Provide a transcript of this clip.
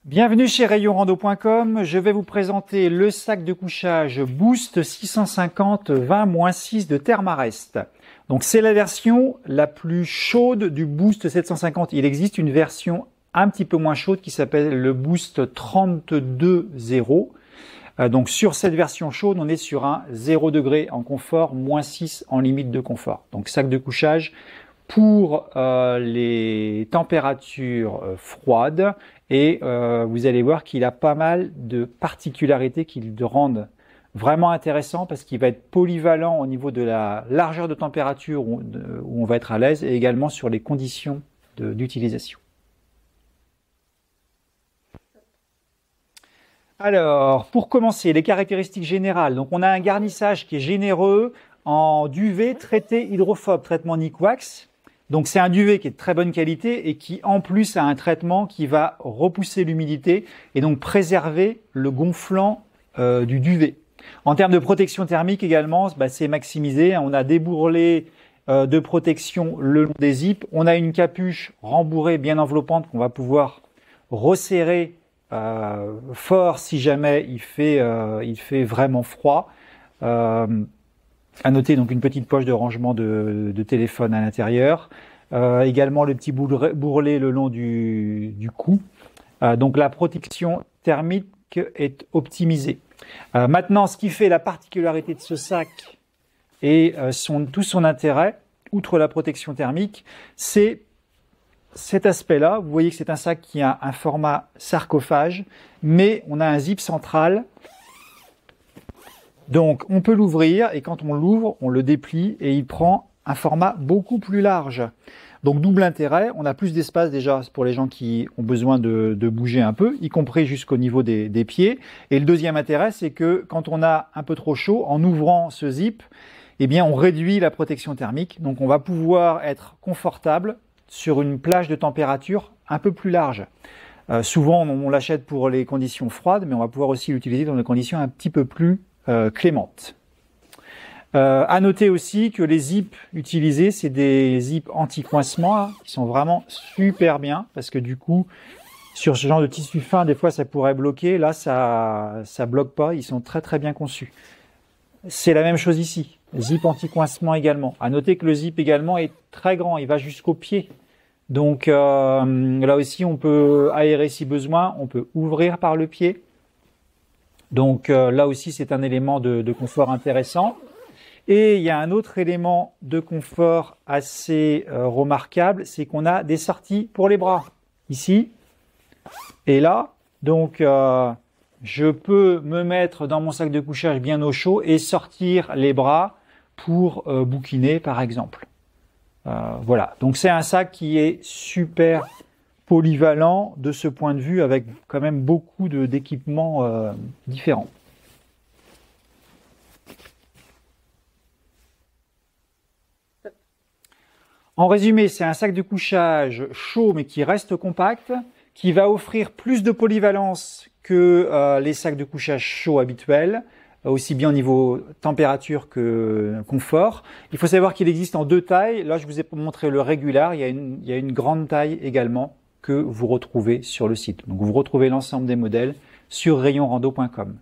Bienvenue chez rayonrando.com, je vais vous présenter le sac de couchage Boost 650 20-6 de Thermarest. Donc c'est la version la plus chaude du Boost 750. Il existe une version un petit peu moins chaude qui s'appelle le Boost 32.0. Donc sur cette version chaude, on est sur un 0 degré en confort, -6 en limite de confort. Donc sac de couchage pour les températures froides. Et vous allez voir qu'il a pas mal de particularités qui le rendent vraiment intéressant parce qu'il va être polyvalent au niveau de la largeur de température où on va être à l'aise et également sur les conditions d'utilisation. Alors, pour commencer, les caractéristiques générales. Donc, on a un garnissage qui est généreux en duvet traité hydrophobe, traitement Nikwax. Donc c'est un duvet qui est de très bonne qualité et qui en plus a un traitement qui va repousser l'humidité et donc préserver le gonflant du duvet. En termes de protection thermique également, c'est maximisé. On a des bourrelets de protection le long des zips. On a une capuche rembourrée bien enveloppante qu'on va pouvoir resserrer fort si jamais il fait vraiment froid. À noter donc une petite poche de rangement de téléphone à l'intérieur. Également le petit bourrelet le long du cou. Donc la protection thermique est optimisée. Maintenant, ce qui fait la particularité de ce sac et tout son intérêt, outre la protection thermique, c'est cet aspect-là. Vous voyez que c'est un sac qui a un format sarcophage, mais on a un zip central. Donc, on peut l'ouvrir et quand on l'ouvre, on le déplie et il prend un format beaucoup plus large. Donc, double intérêt, on a plus d'espace déjà pour les gens qui ont besoin de bouger un peu, y compris jusqu'au niveau des pieds. Et le deuxième intérêt, c'est que quand on a un peu trop chaud, en ouvrant ce zip, eh bien, on réduit la protection thermique. Donc, on va pouvoir être confortable sur une plage de température un peu plus large. Souvent, on l'achète pour les conditions froides, mais on va pouvoir aussi l'utiliser dans des conditions un petit peu plus clémente. À noter aussi que les zips utilisés, c'est des zips anti-coincement qui sont vraiment super bien parce que du coup, sur ce genre de tissu fin, des fois ça pourrait bloquer. Là, ça bloque pas. Ils sont très très bien conçus. C'est la même chose ici. Zip anti-coincement également. À noter que le zip également est très grand. Il va jusqu'au pied. Donc là aussi, on peut aérer si besoin. On peut ouvrir par le pied. Donc là aussi, c'est un élément de confort intéressant. Et il y a un autre élément de confort assez remarquable, c'est qu'on a des sorties pour les bras, ici et là. Donc je peux me mettre dans mon sac de couchage bien au chaud et sortir les bras pour bouquiner par exemple. Voilà, donc c'est un sac qui est super polyvalent de ce point de vue avec quand même beaucoup d'équipements différents. En résumé, c'est un sac de couchage chaud mais qui reste compact, qui va offrir plus de polyvalence que les sacs de couchage chauds habituels, aussi bien au niveau température que confort. Il faut savoir qu'il existe en deux tailles. Là, je vous ai montré le régulier. Il y a une grande taille également que vous retrouvez sur le site. Donc, vous retrouvez l'ensemble des modèles sur rayonrando.com.